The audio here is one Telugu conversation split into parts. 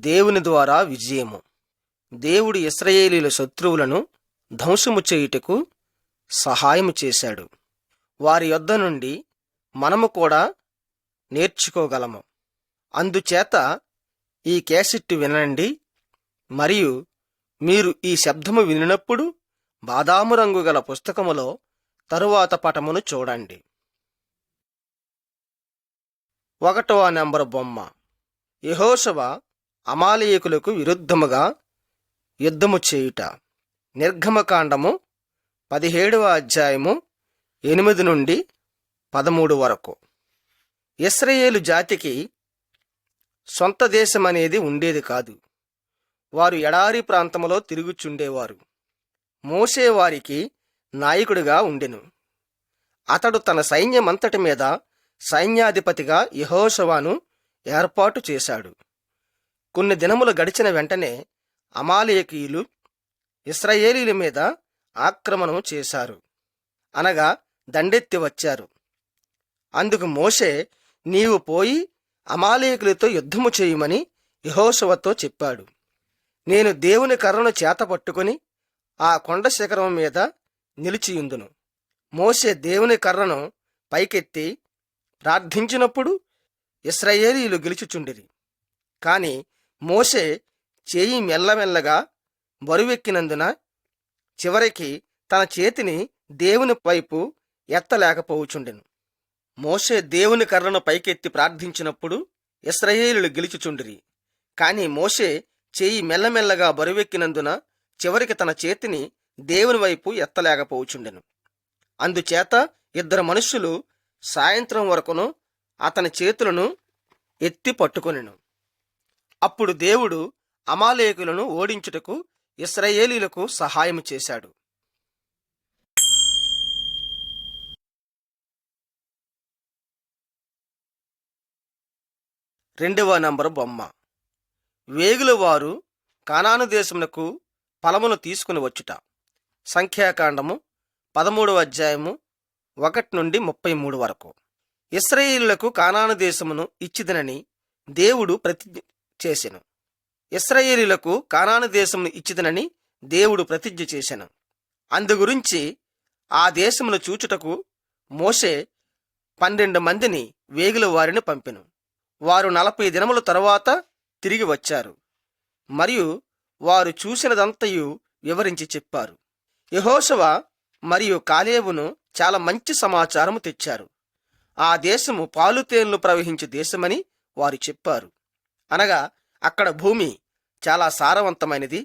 దేవుని ద్వారా విజయము. దేవుడు ఇశ్రాయేలీయుల శత్రువులను ధ్వంసము చేయుటకు సహాయము చేశాడు. వారి యొద్ద నుండి మనము కూడా నేర్చుకోగలము. అందుచేత ఈ క్యాసెట్ వినండి, మరియు మీరు ఈ శబ్దము వినినప్పుడు బాదాము రంగు గల పుస్తకములో తరువాత పటమును చూడండి. 1వ నెంబరు బొమ్మ. యెహోషువ అమాలేకులకు విరుద్ధముగా యుద్ధము చేయుట. నిర్గమకాండము 17వ అధ్యాయము 8 నుండి 13 వరకు. ఇశ్రాయేలు జాతికి సొంత దేశమనేది ఉండేది కాదు. వారు ఎడారి ప్రాంతములో తిరుగుచుండేవారు. మోషే వారికి నాయకుడిగా ఉండెను. అతడు తన సైన్యమంతటి మీద సైన్యాధిపతిగా యెహోషువను ఏర్పాటు చేశాడు. కొన్ని దినములు గడిచిన వెంటనే అమాలేకీయులు ఇశ్రాయేలీయుల మీద ఆక్రమణం చేశారు, అనగా దండెత్తి వచ్చారు. అందుకు మోషే, నీవు పోయి అమాలేకులతో యుద్ధము చేయమని యెహోషువతో చెప్పాడు. నేను దేవుని కర్రను చేతపట్టుకుని ఆ కొండ శిఖరం మీద నిలిచియుందును. మోషే దేవుని కర్రను పైకెత్తి ప్రార్థించినప్పుడు ఇశ్రాయేలీయులు గెలుచుచుండిరి. కాని మోషే చేయి మెల్లమెల్లగా బరువెక్కినందున చివరికి తన చేతిని దేవుని వైపు ఎత్తలేకపోవుచుండెను. మోషే దేవుని కర్రను పైకెత్తి ప్రార్థించినప్పుడు ఇశ్రాయేలీయులు గెలుచుచుండిరి. కాని మోషే చేయి మెల్లమెల్లగా బరువెక్కినందున చివరికి తన చేతిని దేవుని వైపు ఎత్తలేకపోవుచుండెను. అందుచేత 2 మనుష్యులు సాయంత్రం వరకును అతని చేతులను ఎత్తి పట్టుకొనెను. అప్పుడు దేవుడు అమాలేకులను ఓడించుటకు ఇశ్రాయేలీయులకు సహాయము చేశాడు. 2వ నంబరు బొమ్మ. వేగుల వారు కానాను దేశమునకు ఫలమును తీసుకుని వచ్చుట. సంఖ్యాకాండము 13వ అధ్యాయము 1 నుండి 33 వరకు. ఇశ్రాయేలీయులకు కానాను దేశమును ఇచ్చిదనని దేవుడు ప్రతిజ్ఞ చేసెను. ఇశ్రాయేలీయులకు కానాను దేశమును ఇచ్చిదనని దేవుడు ప్రతిజ్ఞ చేసెను. అందుగురించి ఆ దేశమును చూచుటకు మోషే 12 మందిని వేగుల వారిని పంపెను. వారు 40 దినముల తరువాత తిరిగి వచ్చారు, మరియు వారు చూసినదంతయు వివరించి చెప్పారు. యెహోషువ మరియు కాలేబును చాలా మంచి సమాచారము తెచ్చారు. ఆ దేశము పాలుతేన్లు ప్రవహించే దేశమని వారు చెప్పారు. అనగా అక్కడ భూమి చాలా సారవంతమైనది.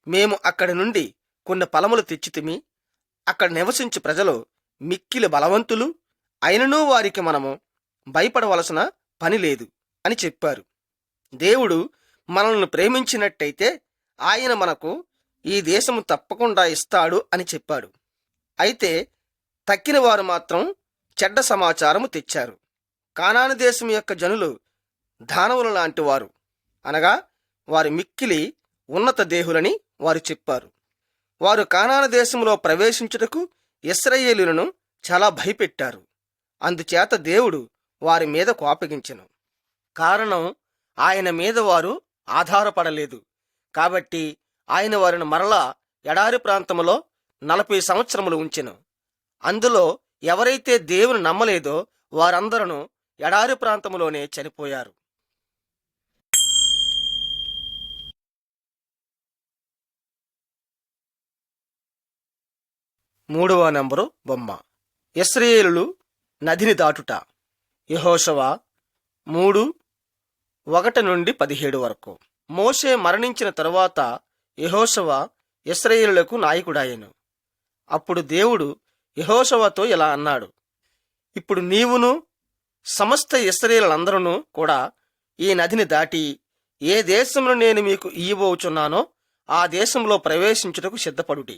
మేము అక్కడి నుండి కొన్ని ఫలములు తెచ్చితిమి. అక్కడ నివసించు ప్రజలు మిక్కిలి బలవంతులు, అయినను వారికి మనము భయపడవలసిన పని లేదు అని చెప్పారు. దేవుడు మనల్ని ప్రేమించినట్టయితే ఆయన మనకు ఈ దేశము తప్పకుండా ఇస్తాడు అని చెప్పాడు. అయితే తక్కిన వారు మాత్రం చెడ్డ సమాచారము తెచ్చారు. కానాను దేశం యొక్క జనులు దానవుల లాంటి వారు, అనగా వారి మిక్కిలి ఉన్నత దేహులని వారు చెప్పారు. వారు కానాను దేశంలో ప్రవేశించుటకు ఇశ్రాయేలీయులను చాలా భయపెట్టారు. అందుచేత దేవుడు వారి మీద కోపగించెను. కారణం, ఆయన మీద వారు ఆధారపడలేదు. కాబట్టి ఆయన వారిని మరలా ఎడారి ప్రాంతములో 40 సంవత్సరములు ఉంచెను. అందులో ఎవరైతే దేవుని నమ్మలేదో వారందరూ ఎడారి ప్రాంతములోనే చనిపోయారు. 3వ నంబరు బొమ్మ. ఇశ్రాయేలీయులు నదిని దాటుట. యెహోషువ 3:1 నుండి 17 వరకు. మోషే మరణించిన తరువాత యెహోషువ ఇశ్రాయేలీయులకు నాయకుడాయెను. అప్పుడు దేవుడు యెహోషువతో ఇలా అన్నాడు, ఇప్పుడు నీవును సమస్త ఇశ్రాయేలీయులందరూ కూడా ఈ నదిని దాటి ఏ దేశంలో నేను మీకు ఇయ్యబోచున్నానో ఆ దేశంలో ప్రవేశించుటకు సిద్ధపడుడి.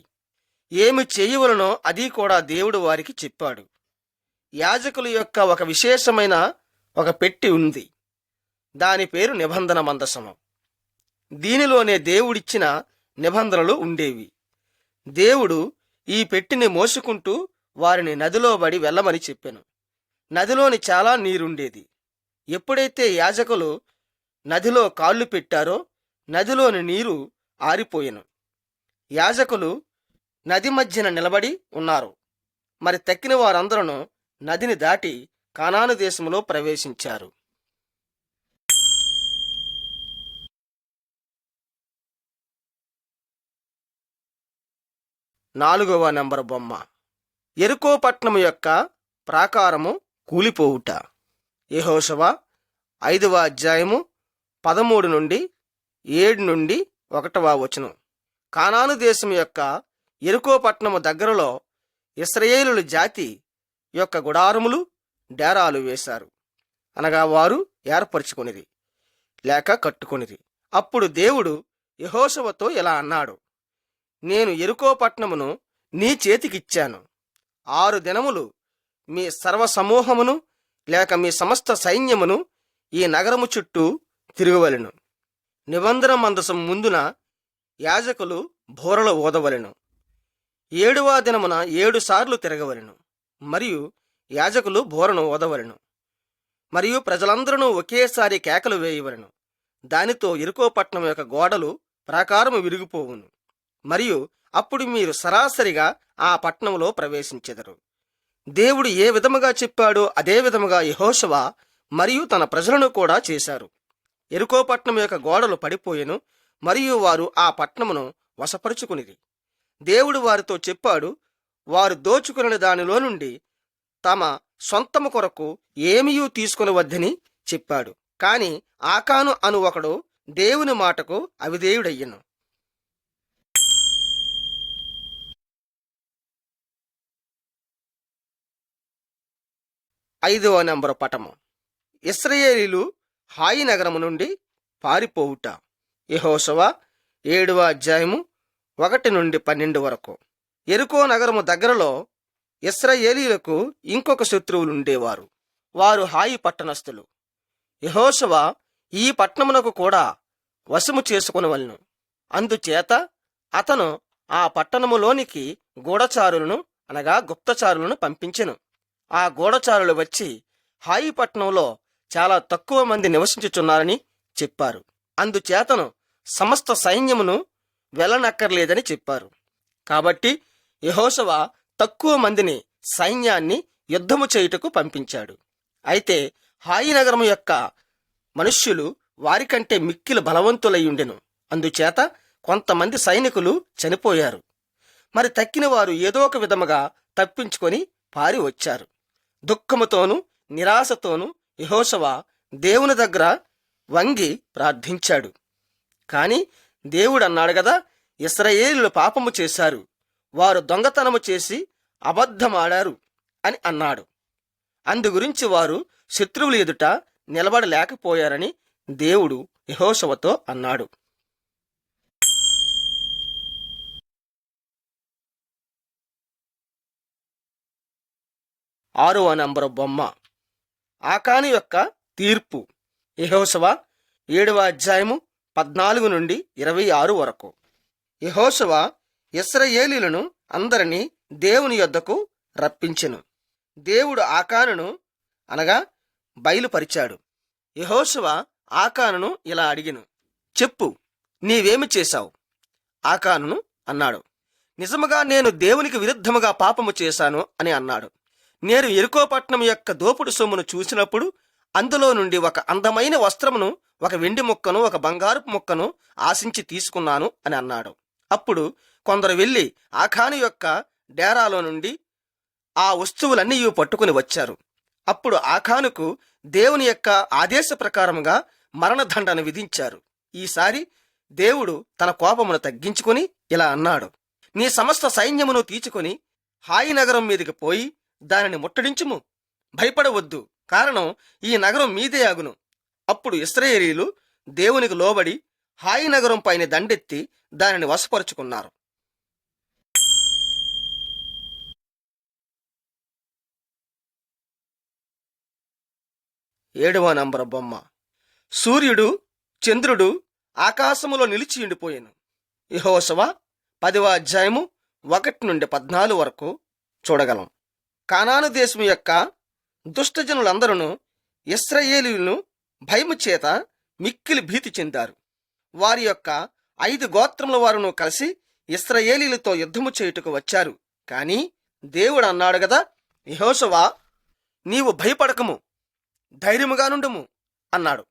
ఏమి చేయవలనో అది కూడా దేవుడు వారికి చెప్పాడు. యాజకుల యొక్క ఒక విశేషమైన ఒక పెట్టి ఉంది. దాని పేరు నిబంధన మందసము. దీనిలోనే దేవుడిచ్చిన నిబంధనలు ఉండేవి. దేవుడు ఈ పెట్టిని మోసుకుంటూ వారిని నదిలో బడి వెళ్ళమని చెప్పెను. నదిలోని చాలా నీరుండేది. ఎప్పుడైతే యాజకులు నదిలో కాళ్ళు పెట్టారో నదిలోని నీరు ఆరిపోయెను. యాజకులు నది మధ్యన నిలబడి ఉన్నారు. మరి తక్కిన వారందరూ నదిని దాటి కానాను దేశంలో ప్రవేశించారు. 4వ నెంబరు బొమ్మ. యెరికో పట్టణము యొక్క ప్రాకారము కూలిపోవుట. యెహోషువ 5వ అధ్యాయము 13 నుండి 7 నుండి 1వ వచనం. కానాను దేశం యొక్క యెరికో పట్టణము దగ్గరలో ఇశ్రాయేలీయుల జాతి యొక్క గుడారములు డేరాలు వేశారు, అనగా వారు ఏర్పరచుకొనిది లేక కట్టుకొనిది. అప్పుడు దేవుడు యెహోషువతో ఇలా అన్నాడు, నేను యెరికో పట్టణమును నీ చేతికిచ్చాను. 6 దినములు మీ సర్వసమూహమును లేక మీ సమస్త సైన్యమును ఈ నగరము చుట్టూ తిరగవలెను. నిబంధన మందసం ముందున యాజకులు బూరలు ఊదవలెను. 7వ దినమున 7 సార్లు తిరగవలెను. మరియు యాజకులు బూరను ఊదవలెను. మరియు ప్రజలందరూ ఒకేసారి కేకలు వేయవలెను. దానితో యెరికో పట్టణం యొక్క గోడలు ప్రాకారము విరిగిపోవును. మరియు అప్పుడు మీరు సరాసరిగా ఆ పట్టణంలో ప్రవేశించెదరు. దేవుడు ఏ విధముగా చెప్పాడో అదే విధముగా యెహోషువ మరియు తన ప్రజలను కూడా చేశారు. యెరికో పట్టణం యొక్క గోడలు పడిపోయెను మరియు వారు ఆ పట్టణమును వశపరుచుకునిది. దేవుడు వారితో చెప్పాడు, వారు దోచుకుని దానిలో నుండి తమ సొంతము కొరకు ఏమీయూ తీసుకునవద్దని చెప్పాడు. కాని ఆకాను అను ఒకడు దేవుని మాటకు అవిధేయుడయ్యెను. 5వ నెంబరు పటము. ఇశ్రాయేలీలు హాయి నగరము నుండి పారిపోవుట. యెహోషువ 7వ అధ్యాయము 1 నుండి 12 వరకు. యెరికో నగరము దగ్గరలో ఇశ్రాయేలీయులకు ఇంకొక శత్రువులుండేవారు. వారు హాయి పట్టణస్థులు. యెహోషువ ఈ పట్టణమునకు కూడా వశము చేసుకొనవలెను. అందుచేత అతను ఆ పట్టణములోనికి గూఢచారులను అనగా గుప్తచారులను పంపించెను. ఆ గూఢచారులు వచ్చి హాయి పట్టణంలో చాలా తక్కువ మంది నివసించుచున్నారని చెప్పారు. అందుచేతను సమస్త సైన్యమును వెళ్ళనక్కర్లేదని చెప్పారు. కాబట్టి యెహోషువ తక్కువ మందిని సైన్యాన్ని యుద్ధము చేయుటకు పంపించాడు. అయితే హాయి నగరము యొక్క మనుష్యులు వారికంటే మిక్కిలి బలవంతులయ్యుండెను. అందుచేత కొంతమంది సైనికులు చనిపోయారు. మరి తక్కిన వారు ఏదో ఒక విధముగా తప్పించుకొని పారి వచ్చారు. దుఃఖముతోనూ నిరాశతోనూ యెహోషువ దేవుని దగ్గర వంగి ప్రార్థించాడు. కాని దేవుడు అన్నాడు గదా, ఇశ్రాయేలీయులు పాపము చేశారు, వారు దొంగతనము చేసి అబద్ధమాడారు అని అన్నాడు. అందుగురించి వారు శత్రువుల ఎదుట నిలబడలేకపోయారని దేవుడు యెహోషువతో అన్నాడు. 6వ నంబరు బొమ్మ. ఆకాను యొక్క తీర్పు. యెహోషువ 7వ అధ్యాయము 14 నుండి 26 వరకు. యెహోషువ ఇశ్రాయేలీయులను అందరినీ దేవుని యొద్దకు రప్పించెను. దేవుడు ఆకానును అనగా బయలుపరిచాడు. యెహోషువ ఆకానును ఇలా అడిగెను, చెప్పు, నీవేమి చేశావు? ఆకానును అన్నాడు, నిజముగా నేను దేవునికి విరుద్ధముగా పాపము చేశాను అని అన్నాడు. నేను యెరికో పట్టణం యొక్క దోపుడు సొమ్మును చూసినప్పుడు అందులో నుండి ఒక అందమైన వస్త్రమును, ఒక వెండి ముక్కను, ఒక బంగారపు ముక్కను ఆశించి తీసుకున్నాను అని అన్నాడు. అప్పుడు కొందరు వెళ్లి ఆకాను యొక్క డేరాలో నుండి ఆ వస్తువులన్నీ పట్టుకుని వచ్చారు. అప్పుడు ఆకానుకు దేవుని యొక్క ఆదేశ ప్రకారముగా మరణదండన విధించారు. ఈసారి దేవుడు తన కోపమును తగ్గించుకుని ఇలా అన్నాడు, నీ సమస్త సైన్యమును తీర్చుకొని హాయి నగరం మీదకి పోయి దానిని ముట్టడించుము. భయపడవద్దు, కారణం ఈ నగరం మీదే అగును. అప్పుడు ఇశ్రాయేలీయులు దేవునికి లోబడి హాయి నగరం పైన దండెత్తి దానిని వశపరుచుకున్నారు. 7వ నంబరు బొమ్మ. సూర్యుడు చంద్రుడు ఆకాశములో నిలిచి ఉండిపోయాను. యెహోషువ 10వ అధ్యాయము 1 నుండి 14 వరకు చూడగలం. కానాను దేశం యొక్క దుష్టజనులందరూ ఇశ్రాయేలీయులను భయము చేత మిక్కిలి భీతి చెందారు. వారి యొక్క 5 గోత్రముల వారును కలిసి ఇశ్రాయేలీయులతో యుద్ధము చేయుటకు వచ్చారు. కాని దేవుడు అన్నాడు గదా, యెహోషువా, నీవు భయపడకము, ధైర్యముగా నుండుము అన్నాడు.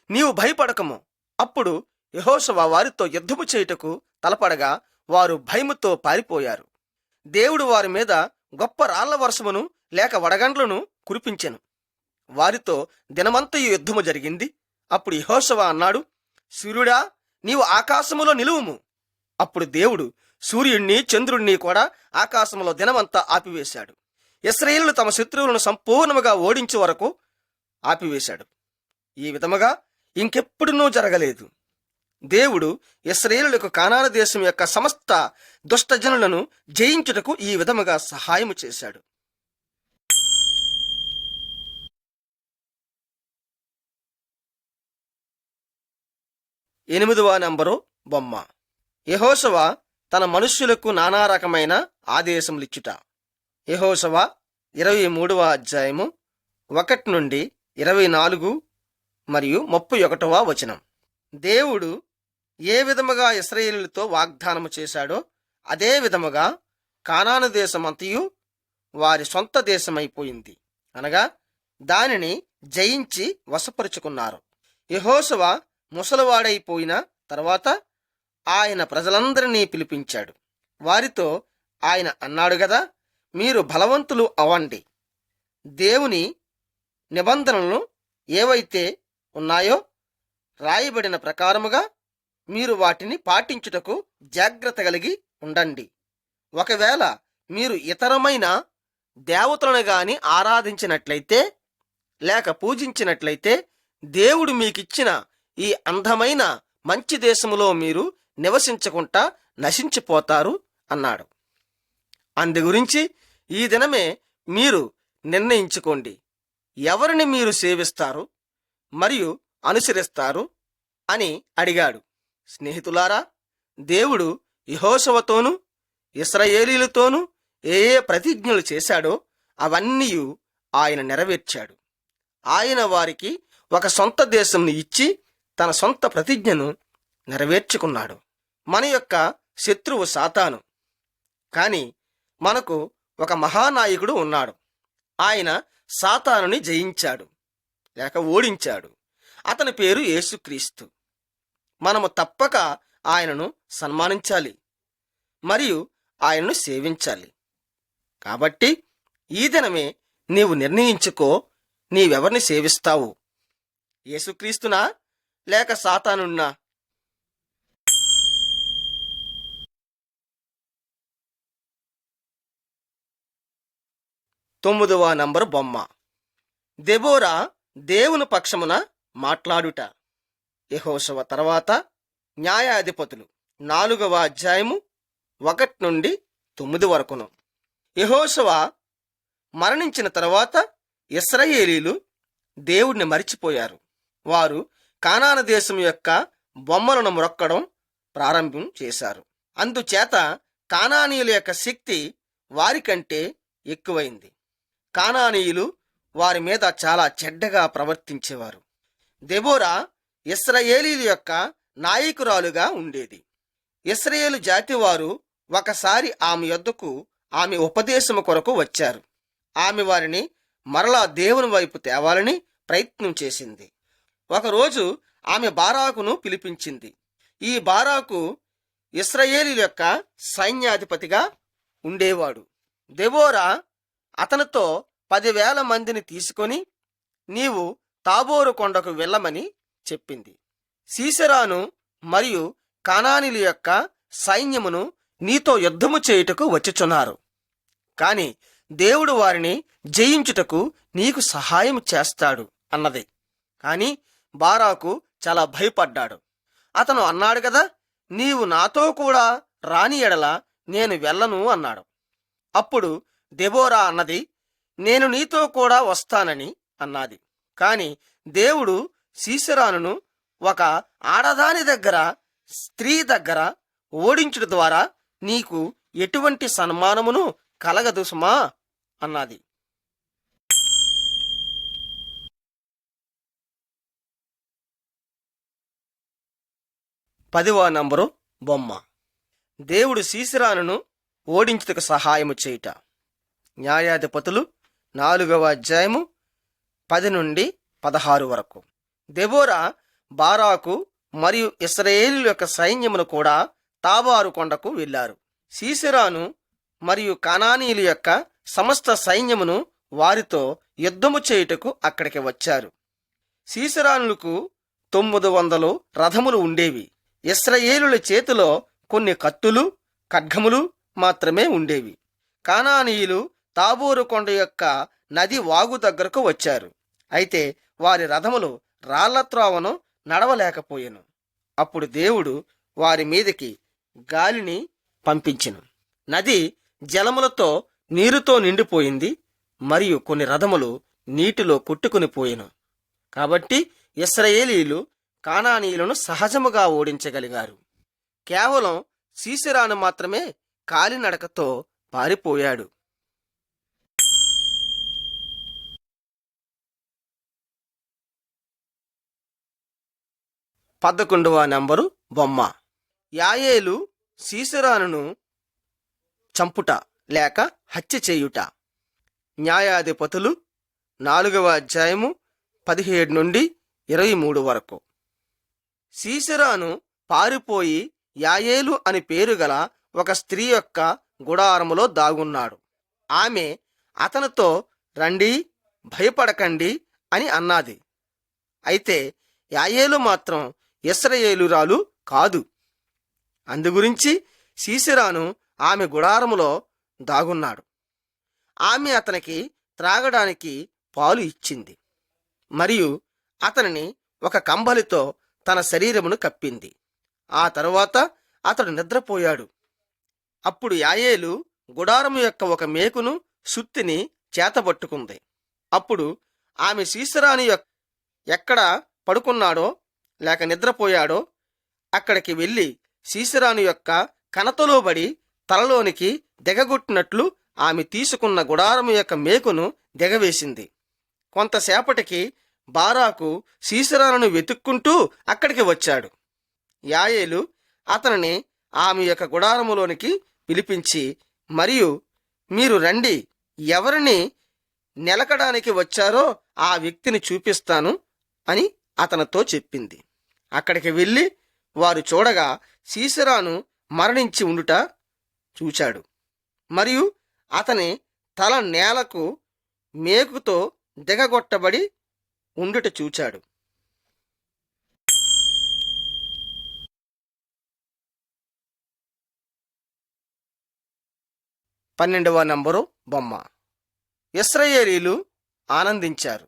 నీవు భయపడకము. అప్పుడు యెహోషువ వారితో యుద్ధము చేయుటకు తలపడగా వారు భయముతో పారిపోయారు. దేవుడు వారి మీద గొప్ప రాళ్ల వర్షమును లేక వడగండ్లను కురిపించెను. వారితో దినమంతయు యుద్ధము జరిగింది. అప్పుడు యెహోషువ అన్నాడు, సూర్యుడా, నీవు ఆకాశములో నిలువుము. అప్పుడు దేవుడు సూర్యుణ్ణి చంద్రుణ్ణి కూడా ఆకాశములో దినమంతా ఆపివేశాడు. ఇశ్రాయేలీయులు తమ శత్రువులను సంపూర్ణముగా ఓడించే వరకు ఆపివేశాడు. ఈ విధముగా ఇంకెప్పుడునూ జరగలేదు. దేవుడు ఇశ్రాయేలీయులకు కానాను దేశం యొక్క సమస్త దుష్టజనులను జయించుటకు ఈ విధముగా సహాయము చేశాడు. 8వ నంబరు బొమ్మ. యెహోషువ తన మనుష్యులకు నానా రకమైన ఆదేశములిచ్చుట. యెహోషువ 23వ అధ్యాయము 1 నుండి 24 మరియు 31వ వచనం. దేవుడు ఏ విధముగా ఇశ్రాయేలీయులతో వాగ్దానము చేశాడో అదే విధముగా కానాను దేశమంతయు వారి సొంత దేశమైపోయింది, అనగా దానిని జయించి వశపరుచుకున్నారు. యెహోషువ ముసలివాడైపోయిన తర్వాత ఆయన ప్రజలందరినీ పిలిపించాడు. వారితో ఆయన అన్నాడు గదా, మీరు బలవంతులు అవ్వండి. దేవుని నిబంధనలు ఏవైతే ఉన్నాయో రాయబడిన ప్రకారముగా మీరు వాటిని పాటించుటకు జాగ్రత్త కలిగి ఉండండి. ఒకవేళ మీరు ఇతరమైన దేవతలను గాని ఆరాధించినట్లయితే లేక పూజించినట్లయితే దేవుడు మీకిచ్చిన ఈ అందమైన మంచి దేశములో మీరు నివసించకుండా నశించిపోతారు అన్నాడు. అందు గురించి ఈ దినమే మీరు నిర్ణయించుకోండి, ఎవరిని మీరు సేవిస్తారు మరియు అనుసరిస్తారు అని అడిగాడు. స్నేహితులారా, దేవుడు యెహోషువతోనూ ఇశ్రాయేలీయులతోనూ ఏ ప్రతిజ్ఞలు చేశాడో అవన్నీ ఆయన నెరవేర్చాడు. ఆయన వారికి ఒక సొంత దేశంను ఇచ్చి తన సొంత ప్రతిజ్ఞను నెరవేర్చుకున్నాడు. మన యొక్క శత్రువు సాతాను, కాని మనకు ఒక మహానాయకుడు ఉన్నాడు. ఆయన సాతానుని జయించాడు లేక ఓడించాడు. అతని పేరు యేసుక్రీస్తు. మనము తప్పక ఆయనను సన్మానించాలి మరియు ఆయనను సేవించాలి. కాబట్టి ఈ దినమే నీవు నిర్ణయించుకో, నీవెవరిని సేవిస్తావు, యేసుక్రీస్తునా లేక సాతానున్నా? 9వ నంబరు బొమ్మ. దెబోరా దేవుని పక్షమున మాట్లాడుట. యెహోషువ తర్వాత న్యాయాధిపతులు 4వ అధ్యాయము 1 నుండి 9 వరకును. యెహోషువ మరణించిన తరువాత ఇశ్రాయేలీయులు దేవుడిని మరిచిపోయారు. వారు కానాను దేశం యొక్క బొమ్మలను మ్రొక్కడం ప్రారంభం చేశారు. అందుచేత కానానీయుల యొక్క శక్తి వారికంటే ఎక్కువైంది. కానానీయులు వారి మీద చాలా చెడ్డగా ప్రవర్తించేవారు. దెబోరా ఇశ్రాయేలీయుల యొక్క నాయకురాలుగా ఉండేది. ఇశ్రాయేలు జాతి వారు ఒకసారి ఆమె యొద్దకు ఆమె ఉపదేశము కొరకు వచ్చారు. ఆమె వారిని మరలా దేవుని వైపు తేవాలని ప్రయత్నం చేసింది. ఒకరోజు ఆమె బారాకును పిలిపించింది. ఈ బారాకు ఇశ్రాయేలీయుల యొక్క సైన్యాధిపతిగా ఉండేవాడు. దెబోరా అతనితో 10,000 మందిని తీసుకొని నీవు తాబోరు కొండకు వెళ్ళమని చెప్పింది. సీసెరాను మరియు కానానీయుల యొక్క సైన్యమును నీతో యుద్ధము చేయుటకు వచ్చుచున్నారు, కాని దేవుడు వారిని జయించుటకు నీకు సహాయం చేస్తాడు అన్నది. కాని బారాకు చాలా భయపడ్డాడు. అతను అన్నాడు కదా, నీవు నాతో కూడా రాని ఎడల నేను వెళ్ళను అన్నాడు. అప్పుడు దెబోరా అన్నది, నేను నీతో కూడా వస్తానని అన్నది. కాని దేవుడు సీసెరానును ఒక ఆడదాని దగ్గర, స్త్రీ దగ్గర ఓడించుట ద్వారా నీకు ఎటువంటి సన్మానమును కలగదు సుమా అన్నది. 10వ నంబరు బొమ్మ. దేవుడు సీసెరాను ఓడించుటకు సహాయము చేయుట. న్యాయాధిపతులు 4వ అధ్యాయము 10 నుండి 16 వరకు. దెబోరా బారాకు మరియు ఇశ్రాయేలీయుల యొక్క సైన్యమును కూడా తాబారు కొండకు వెళ్ళారు. సీసెరాను మరియు కానానీయుల యొక్క సమస్త సైన్యమును వారితో యుద్ధము చేయుటకు అక్కడికి వచ్చారు. సీసెరానులకు 900 రథములు ఉండేవి. ఇశ్రాయేలీయుల చేతిలో కొన్ని కత్తులు, ఖడ్గములు మాత్రమే ఉండేవి. కానానీయులు తాబోరు కొండ యొక్క నది వాగు దగ్గరకు వచ్చారు. అయితే వారి రథములు రాళ్లత్రోవను నడవలేకపోయెను. అప్పుడు దేవుడు వారి మీదకి గాలిని పంపించెను. నది జలములతో నీరుతో నిండిపోయింది మరియు కొన్ని రథములు నీటిలో కొట్టుకుని పోయెను. కాబట్టి ఇశ్రాయేలీయులు కానానీయులను సహజముగా ఓడించగలిగారు. కేవలం సీసెరాను మాత్రమే కాలినడకతో పారిపోయాడు. 11వ నంబరు బొమ్మ. యాయేలు సీసెరానును చంపుట లేక హత్య చేయుట. న్యాయాధిపతులు 4వ అధ్యాయము 17 నుండి 23 వరకు. సీసెరాను పారిపోయి యాయేలు అని పేరు గల ఒక స్త్రీ యొక్క గుడారములో దాగున్నాడు. ఆమె అతనితో రండి, భయపడకండి అని అన్నది. అయితే యాయేలు మాత్రం ఇశ్రాయేలురాలు కాదు. అందుగురించి సీసెరాను ఆమె గుడారములో దాగున్నాడు. ఆమె అతనికి త్రాగడానికి పాలు ఇచ్చింది మరియు అతనిని ఒక కంబలితో తన శరీరమును కప్పింది. ఆ తరువాత అతడు నిద్రపోయాడు. అప్పుడు యాయేలు గుడారము యొక్క ఒక మేకును సుత్తిని చేతబట్టుకుంది. అప్పుడు ఆమె సీసెరాను ఎక్కడ పడుకున్నాడో లేక నిద్రపోయాడో అక్కడికి వెళ్ళి సీసెరాను యొక్క కణతలో పడి తలలోనికి దిగగొట్టినట్లు ఆమె తీసుకున్న గుడారము యొక్క మేకును దిగవేసింది. కొంతసేపటికి బారాకు సీసెరాను వెతుక్కుంటూ అక్కడికి వచ్చాడు. యాయేలు అతనిని ఆమె యొక్క గుడారములోనికి పిలిపించి, మరియు మీరు రండి, ఎవరిని నిలకడానికి వచ్చారో ఆ వ్యక్తిని చూపిస్తాను అని అతనితో చెప్పింది. అక్కడికి వెళ్ళి వారు చూడగా సీసెరాను మరణించి ఉండుట చూచాడు మరియు అతని తల నేలకు మేకుతో దిగగొట్టబడి ఉండుట చూచాడు. 12వ నంబరు బొమ్మ. ఇశ్రాయేలీయులు ఆనందించారు.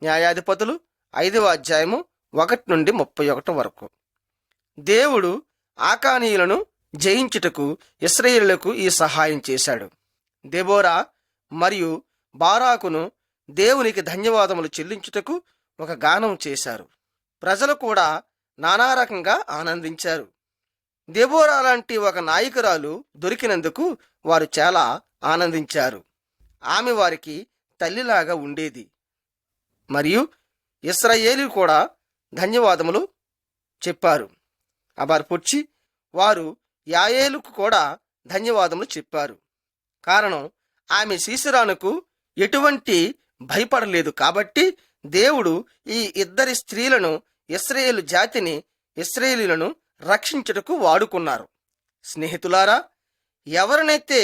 న్యాయాధిపతులు 5వ అధ్యాయము 1 నుండి 31 వరకు. దేవుడు ఆకానీయులను జయించుటకు ఇశ్రాయేలీయులకు ఈ సహాయం చేశాడు. దెబోరా మరియు బారాకును దేవునికి ధన్యవాదములు చెల్లించుటకు ఒక గానం చేశారు. ప్రజలు కూడా నానా రకంగా ఆనందించారు. దెబోరా లాంటి ఒక నాయకురాలు దొరికినందుకు వారు చాలా ఆనందించారు. ఆమె వారికి తల్లిలాగా ఉండేది. మరియు ఇశ్రాయేలీయులు కూడా ధన్యవాదములు చెప్పారు. అబార్పుచ్చి వారు యాయేలుకు కూడా ధన్యవాదములు చెప్పారు. కారణం ఆమె సీసెరానుకు ఎటువంటి భయపడలేదు. కాబట్టి దేవుడు ఈ ఇద్దరి స్త్రీలను ఇశ్రాయేలు జాతిని, ఇశ్రాయేలీయులను రక్షించుటకు వాడుకున్నారు. స్నేహితులారా, ఎవరినైతే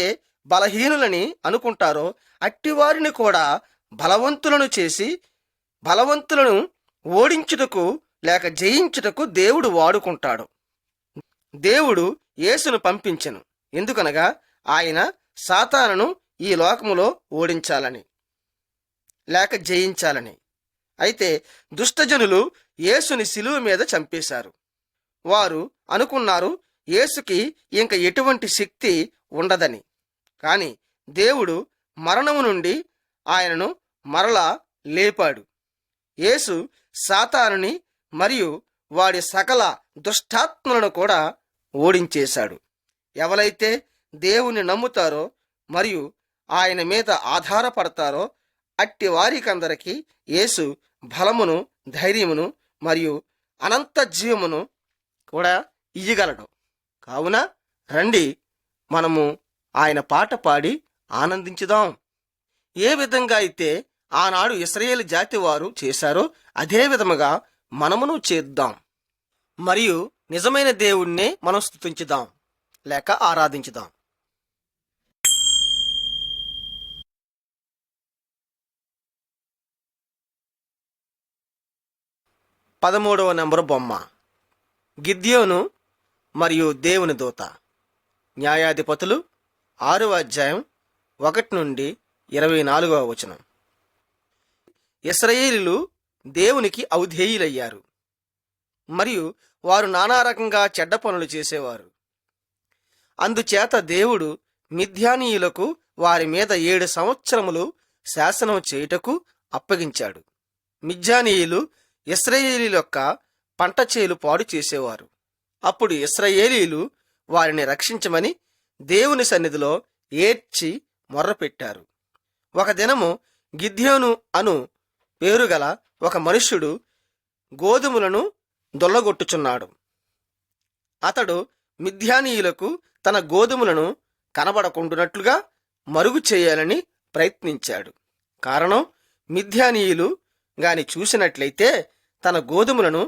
బలహీనులని అనుకుంటారో అట్టివారిని కూడా బలవంతులను చేసి బలవంతులను ఓడించుటకు లేక జయించుటకు దేవుడు వాడుకుంటాడు. దేవుడు యేసును పంపించెను. ఎందుకనగా ఆయన సాతానును ఈ లోకములో ఓడించాలని లేక జయించాలని. అయితే దుష్టజనులు యేసుని శిలువ మీద చంపేశారు. వారు అనుకున్నారు యేసుకి ఇంక ఎటువంటి శక్తి ఉండదని. కాని దేవుడు మరణము నుండి ఆయనను మరలా లేపాడు. యేసు సాతానుని మరియు వాడి సకల దుష్టాత్మలను కూడా ఓడించేశాడు. ఎవరైతే దేవుని నమ్ముతారో మరియు ఆయన మీద ఆధారపడతారో అట్టి వారికందరికీ యేసు బలమును, ధైర్యమును మరియు అనంత జీవమును కూడా ఇయ్యగలడు. కావున రండి, మనము ఆయన పాట పాడి ఆనందించుదాం. ఏ విధంగా అయితే ఆనాడు ఇశ్రాయేలు జాతి వారు చేశారో అదే విధముగా మనమును చేద్దాం. మరియు నిజమైన దేవుణ్ణే మనం స్తుతించుదాం లేక ఆరాధించుదాం. 13వ నంబరు బొమ్మ. గిద్యోను మరియు దేవుని దూత. న్యాయాధిపతులు 6వ అధ్యాయం 1 నుండి 24వ వచనం. ఇశ్రాయేలీయులు దేవునికి అవిధేయులయ్యారు మరియు వారు నానా రకంగా చెడ్డ పనులు చేసేవారు. అందుచేత దేవుడు మిద్యానీయులకు వారి మీద 7 సంవత్సరములు శాసనం చేయుటకు అప్పగించాడు. మిద్యానీయులు ఇశ్రాయేలీయుల యొక్క పంట చేలు పాడు చేసేవారు. అప్పుడు ఇశ్రాయేలీయులు వారిని రక్షించమని దేవుని సన్నిధిలో ఏడ్చి మొర్రపెట్టారు. ఒక దినము గిద్యోను అను పేరుగల ఒక మనుష్యుడు గోధుమలను దొల్లగొట్టుచున్నాడు. అతడు మిద్యానీయులకు తన గోధుమలను కనబడకుండునట్లుగా మరుగు చేయాలని ప్రయత్నించాడు. కారణం, మిద్యానీయులు గాని చూసినట్లయితే తన గోధుమలను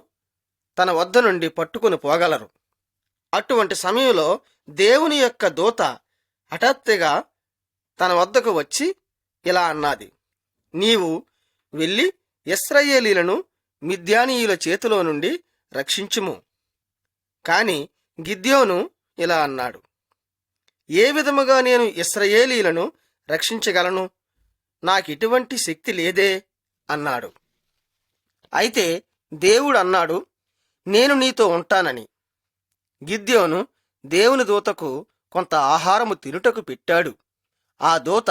తన వద్ద నుండి పట్టుకుని పోగలరు. అటువంటి సమయంలో దేవుని యొక్క దూత హఠాత్తుగా తన వద్దకు వచ్చి ఇలా అన్నది, నీవు వెళ్ళి ఇశ్రాయేలీయులను మిద్యానీయుల చేతిలో నుండి రక్షించుము. కాని గిద్యోను ఇలా అన్నాడు, ఏ విధముగా నేను ఇశ్రాయేలీయులను రక్షించగలను? నాకిటువంటి శక్తి లేదే అన్నాడు. అయితే దేవుడు అన్నాడు, నేను నీతో ఉంటానని. గిద్యోను దేవుని దూతకు కొంత ఆహారము తినుటకు పెట్టాడు. ఆ దూత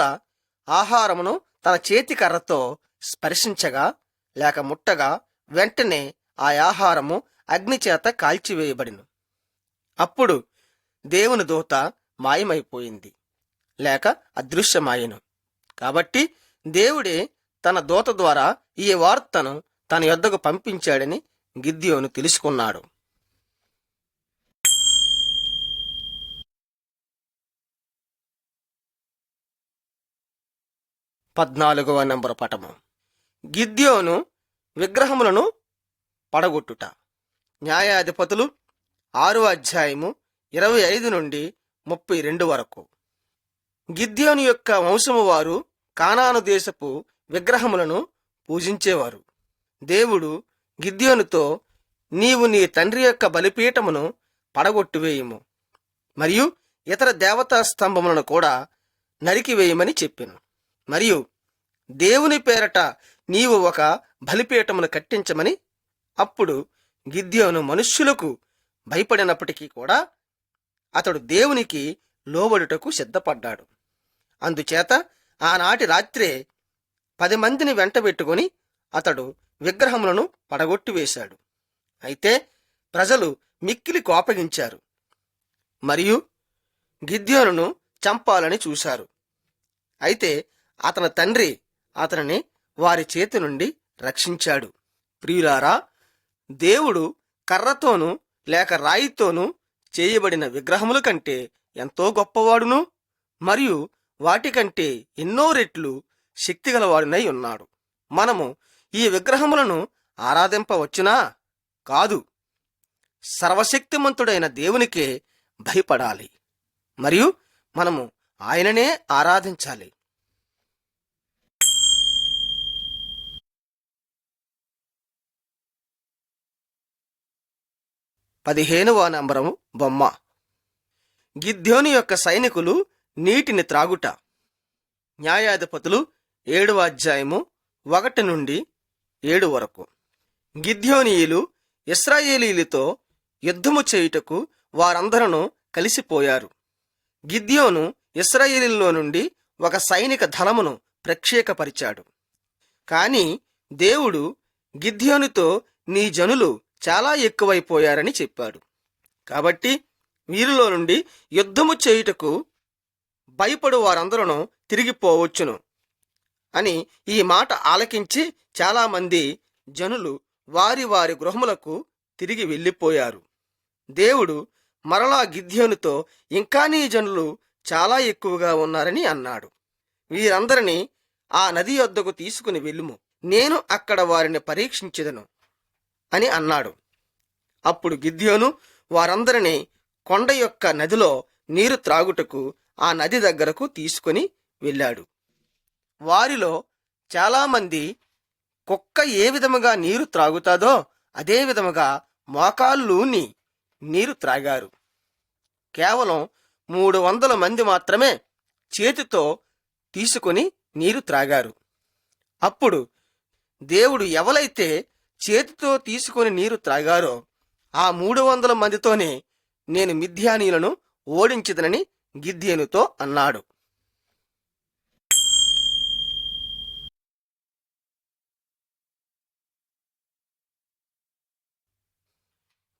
ఆహారమును తన చేతి కర్రతో స్పర్శించగా లేక ముట్టగా వెంటనే ఆ ఆహారము అగ్నిచేత కాల్చివేయబడిను. అప్పుడు దేవుని దూత మాయమైపోయింది లేక అదృశ్యమాయెను. కాబట్టి దేవుడే తన దూత ద్వారా ఈ వార్తను తన యొద్దకు పంపించాడని గిద్యోను తెలుసుకున్నాడు. 14వ నంబరు పటము. గిద్యోను విగ్రహములను పడగొట్టుట. న్యాయాధిపతులు 6వ అధ్యాయము 25 నుండి 32 వరకు. గిద్యోను యొక్క వంశము వారు కానాను దేశపు విగ్రహములను పూజించేవారు. దేవుడు గిద్యోనుతో, నీవు నీ తండ్రి యొక్క బలిపీఠమును పడగొట్టివేయుము మరియు ఇతర దేవతా స్తంభములను కూడా నరికివేయమని చెప్పెను. మరియు దేవుని పేరట నీవు ఒక బలిపీఠమును కట్టించమని. అప్పుడు గిద్యోను మనుష్యులకు భయపడినప్పటికీ కూడా అతడు దేవునికి లోబడుటకు సిద్ధపడ్డాడు. అందుచేత ఆనాటి రాత్రే 10 మందిని వెంటబెట్టుకుని అతడు విగ్రహములను పడగొట్టివేశాడు. అయితే ప్రజలు మిక్కిలి కోపగించారు మరియు గిద్యోనును చంపాలని చూశారు. అయితే అతని తండ్రి అతనిని వారి చేతి నుండి రక్షించాడు. ప్రియులారా, దేవుడు కర్రతోనూ లేక రాయితోనూ చేయబడిన విగ్రహముల కంటే ఎంతో గొప్పవాడును మరియు వాటికంటే ఎన్నో రెట్లు శక్తిగలవాడునై ఉన్నాడు. మనము ఈ విగ్రహములను ఆరాధింపవచ్చునా? కాదు. సర్వశక్తిమంతుడైన దేవునికే భయపడాలి మరియు మనము ఆయననే ఆరాధించాలి. 15వ నంబరము బొమ్మ. గిద్యోను యొక్క సైనికులు నీటిని త్రాగుట. న్యాయాధిపతులు 7వ అధ్యాయము 1 నుండి 7 వరకు. గిద్యోనీయులు ఇశ్రాయేలీయులతో యుద్ధము చేయుటకు వారందరూ కలిసిపోయారు. గిద్యోను ఇశ్రాయేలీయుల్లో నుండి ఒక సైనిక దళమును ప్రక్షేకపరిచాడు. కాని దేవుడు గిద్యోనుతో, నీ జనులు చాలా ఎక్కువైపోయారని చెప్పాడు. కాబట్టి వీరిలో నుండి యుద్ధము చేయుటకు భయపడు వారందరూ తిరిగిపోవచ్చును అని ఈ మాట ఆలకించి చాలామంది జనులు వారి వారి గృహములకు తిరిగి వెళ్ళిపోయారు. దేవుడు మరలా గిద్యోనుతో, ఇంకా నీ జనులు చాలా ఎక్కువగా ఉన్నారని అన్నాడు. వీరందరినీ ఆ నది యొద్దకు తీసుకుని వెళ్ళుము, నేను అక్కడ వారిని పరీక్షించెదను అని అన్నాడు. అప్పుడు గిద్యోను వారందరినీ కొండ యొక్క నదిలో నీరు త్రాగుటకు ఆ నది దగ్గరకు తీసుకుని వెళ్ళాడు. వారిలో చాలామంది కుక్క ఏ విధముగా నీరు త్రాగుతాదో అదే విధముగా మోకాళ్ళూని నీరు త్రాగారు. కేవలం 300 మంది మాత్రమే చేతితో తీసుకొని నీరు త్రాగారు. అప్పుడు దేవుడు ఎవరైతే చేతితో తీసుకొని నీరు త్రాగారో ఆ 300 మందితోనే నేను మిద్యానీయులను ఓడించదనని గిద్యోనుతో అన్నాడు.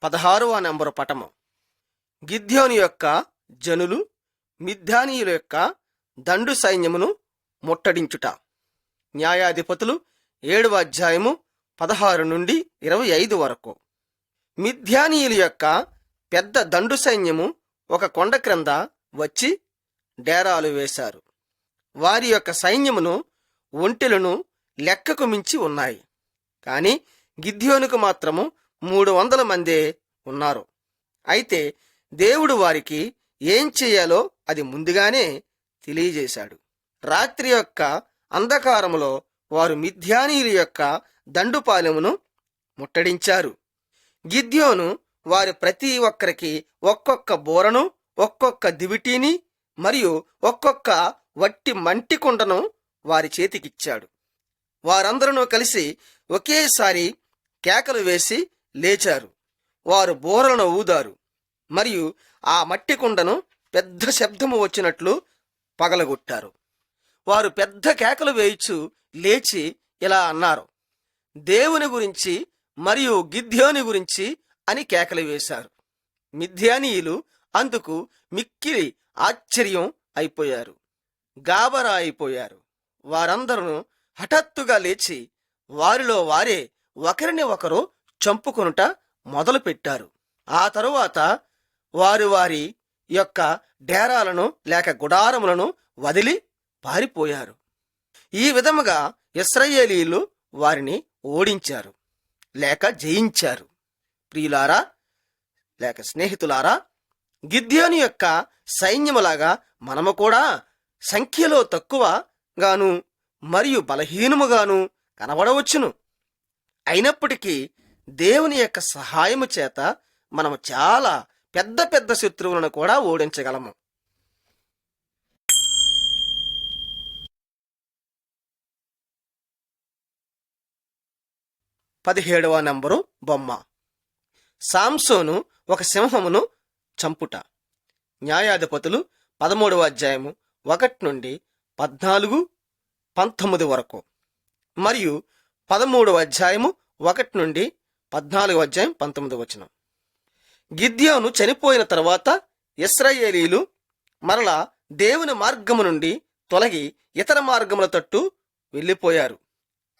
16వ నంబరు పటము. గిద్యోను యొక్క జనులు మిద్యానీయుల యొక్క దండు సైన్యమును ముట్టడించుట. న్యాయాధిపతులు 7వ అధ్యాయము 16 నుండి 25 వరకు. మిద్యానీయుల యొక్క పెద్ద దండు సైన్యము ఒక కొండ క్రింద వచ్చి డేరాలు వేశారు. వారి యొక్క సైన్యమును ఒంటెలను లెక్కకు మించి ఉన్నాయి. కాని గిద్యోనుకు మాత్రము 300 మందే ఉన్నారు. అయితే దేవుడు వారికి ఏం చేయాలో అది ముందుగానే తెలియజేశాడు. రాత్రి యొక్క అంధకారములో వారు మిద్యానీయుల యొక్క దండుపాలెమును ముట్టడించారు. గిద్యోను వారి ప్రతి ఒక్కరికి ఒక్కొక్క బోరను, ఒక్కొక్క దివిటీని మరియు ఒక్కొక్క వట్టి మంటి కుండను వారి చేతికిచ్చాడు. వారందరూ కలిసి ఒకేసారి కేకలు వేసి లేచారు. వారు బోరలను ఊదారు మరియు ఆ మట్టి కుండను పెద్ద శబ్దము వచ్చినట్లు పగలగొట్టారు. వారు పెద్ద కేకలు వేయిచు లేచి ఇలా అన్నారు, దేవుని గురించి మరియు గిద్యోని గురించి అని కేకలు వేశారు. మిద్యానీయులు అందుకు మిక్కిలి ఆశ్చర్యం అయిపోయారు, గాబరా అయిపోయారు. వారందరూ హఠాత్తుగా లేచి వారిలో వారే ఒకరిని ఒకరు చంపుకొనుట మొదలుపెట్టారు. ఆ తరువాత వారు వారి యొక్క డేరాలను లేక గుడారములను వదిలి పారిపోయారు. ఈ విధముగా ఇశ్రాయేలీయులు వారిని ఓడించారు లేక జయించారు. ప్రియులారా లేక స్నేహితులారా, గిద్యోను యొక్క సైన్యములాగా మనము కూడా సంఖ్యలో తక్కువగాను మరియు బలహీనముగాను కనబడవచ్చును. అయినప్పటికీ దేవుని యొక్క సహాయము చేత మనము చాలా పెద్ద పెద్ద శత్రువులను కూడా ఓడించగలము. 17వ నంబరు బొమ్మ. సాంసోను ఒక సింహమును చంపుట. న్యాయాధిపతులు 13వ అధ్యాయము 1 నుండి 14, 19 వరకు మరియు 13వ అధ్యాయము 1 నుండి 14వ అధ్యాయం 19 వచనం. గిద్యోను చనిపోయిన తరువాత ఇశ్రాయేలీయులు మరలా దేవుని మార్గము నుండి తొలగి ఇతర మార్గముల తట్టు వెళ్ళిపోయారు.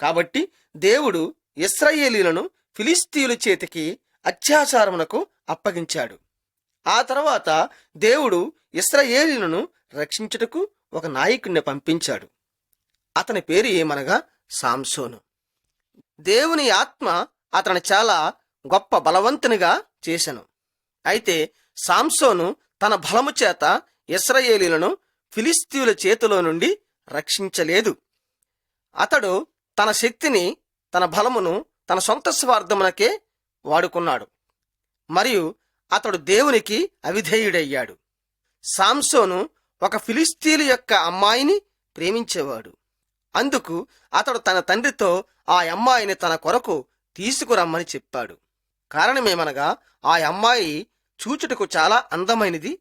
కాబట్టి దేవుడు ఇశ్రాయేలీయులను ఫిలిష్తీయుల చేతికి అత్యాచారమునకు అప్పగించాడు. ఆ తర్వాత దేవుడు ఇశ్రాయేలీయులను రక్షించుటకు ఒక నాయకుడిని పంపించాడు. అతని పేరు ఏమనగా సాంసోను. దేవుని ఆత్మ అతని చాలా గొప్ప బలవంతునిగా చేసెను. అయితే సాంసోను తన బలము చేత ఇశ్రాయేలీయులను ఫిలిష్తీయుల చేతిలో నుండి రక్షించలేదు. అతడు తన శక్తిని, తన బలమును తన సొంత స్వార్థమునకే వాడుకున్నాడు మరియు అతడు దేవునికి అవిధేయుడయ్యాడు. సాంసోను ఒక ఫిలిష్తీయుల యొక్క అమ్మాయిని ప్రేమించేవాడు. అందుకు అతడు తన తండ్రితో ఆ అమ్మాయిని తన కొరకు తీసుకురమ్మని చెప్పాడు. కారణమేమనగా ఆ అమ్మాయి చూచుటకు చాలా అందమైనది